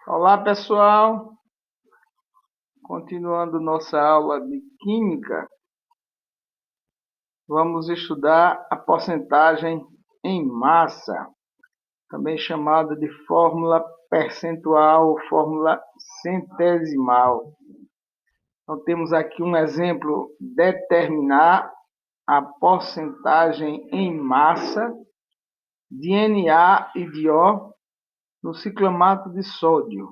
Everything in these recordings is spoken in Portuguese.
Olá, pessoal. Continuando nossa aula de Química, vamos estudar a porcentagem em massa, também chamada de fórmula percentual ou fórmula centesimal. Então, temos aqui um exemplo: determinar a porcentagem em massa de Na e de O no ciclamato de sódio.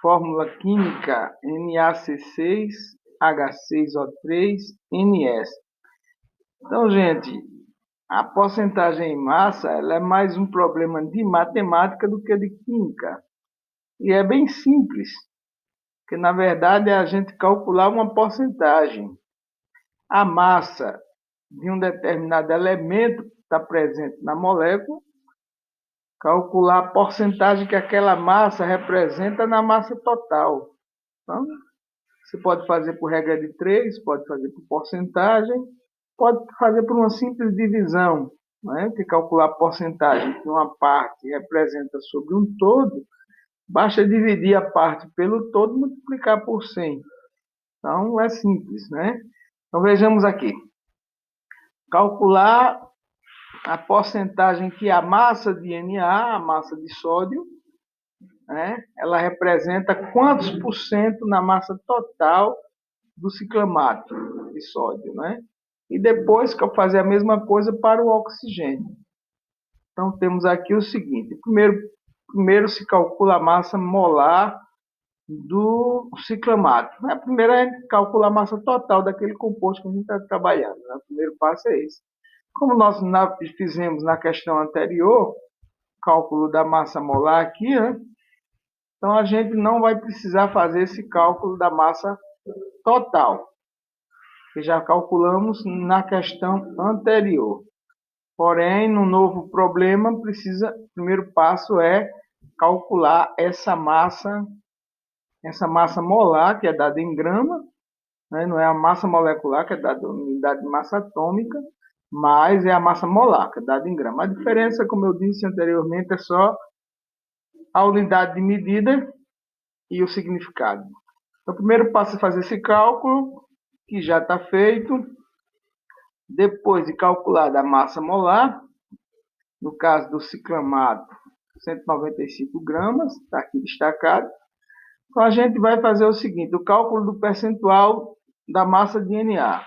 Fórmula química NaC6H6O3NS. Então, gente, a porcentagem em massa ela é mais um problema de matemática do que de química. E é bem simples, porque na verdade é a gente calcular uma porcentagem. A massa de um determinado elemento que está presente na molécula, calcular a porcentagem que aquela massa representa na massa total. Então, você pode fazer por regra de 3, pode fazer por porcentagem, pode fazer por uma simples divisão, né? Que calcular a porcentagem que uma parte representa sobre um todo, basta dividir a parte pelo todo e multiplicar por 100. Então, é simples, né? Então, vejamos aqui. Calcular a porcentagem que a massa de Na, a massa de sódio, né? Ela representa quantos por cento na massa total do ciclamato de sódio, né? E depois que eu fazer a mesma coisa para o oxigênio. Então temos aqui o seguinte: primeiro se calcula a massa molar do ciclamato. Primeiro a gente calcula a massa total daquele composto que a gente está trabalhando. Né? O primeiro passo é esse. Como nós fizemos na questão anterior, cálculo da massa molar aqui, né? Então a gente não vai precisar fazer esse cálculo da massa total, que já calculamos na questão anterior. Porém, no novo problema, o primeiro passo é calcular essa massa molar, que é dada em grama, né? Não é a massa molecular, que é dada em unidade de massa atômica, mas é a massa molar, que é dada em grama. A diferença, como eu disse anteriormente, é só a unidade de medida e o significado. Então, o primeiro passo é fazer esse cálculo, que já está feito. Depois de calculada a massa molar, no caso do ciclamato, 195 gramas, está aqui destacado. Então, a gente vai fazer o seguinte: o cálculo do percentual da massa de Na.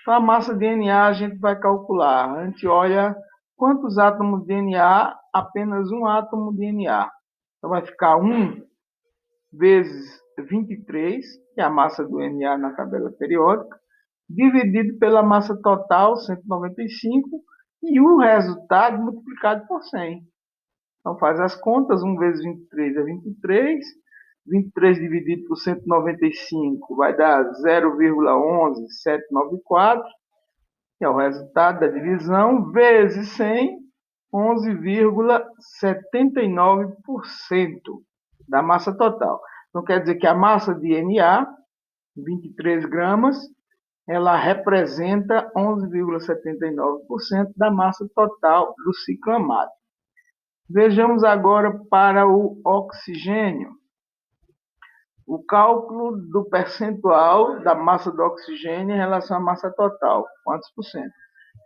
Então, a massa de Na a gente vai calcular. A gente olha quantos átomos de Na, apenas um átomo de Na. Então, vai ficar 1 vezes 23, que é a massa do Na na tabela periódica, dividido pela massa total, 195, e o resultado multiplicado por 100. Então, faz as contas: 1 vezes 23 é 23, 23 dividido por 195 vai dar 0,11794, que é o resultado da divisão, vezes 100, 11,79% da massa total. Então, quer dizer que a massa de Na, 23 gramas, ela representa 11,79% da massa total do ciclamato. Vejamos agora para o oxigênio. O cálculo do percentual da massa do oxigênio em relação à massa total, quantos por cento?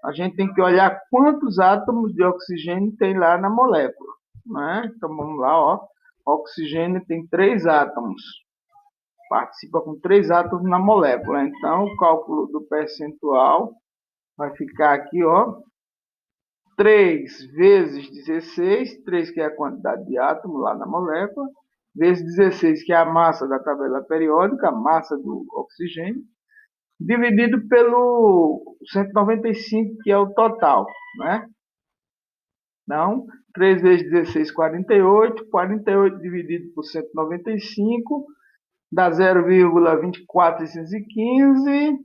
A gente tem que olhar quantos átomos de oxigênio tem lá na molécula, né? Então vamos lá, ó. O oxigênio tem 3 átomos, participa com 3 átomos na molécula. Então o cálculo do percentual vai ficar aqui, ó, 3 vezes 16, 3 que é a quantidade de átomos lá na molécula, vezes 16, que é a massa da tabela periódica, a massa do oxigênio, dividido pelo 195, que é o total, né? Então, 3 vezes 16, 48, 48 dividido por 195, dá 0,24615,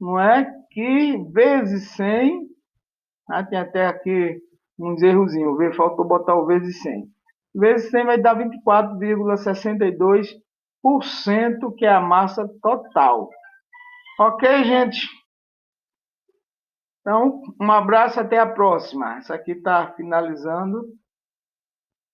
não é? Que vezes 100, tem até aqui uns errozinhos, faltou botar o vezes 100. Vezes 100 vai dar 24,62%, que é a massa total. Ok, gente? Então, um abraço, até a próxima. Isso aqui está finalizando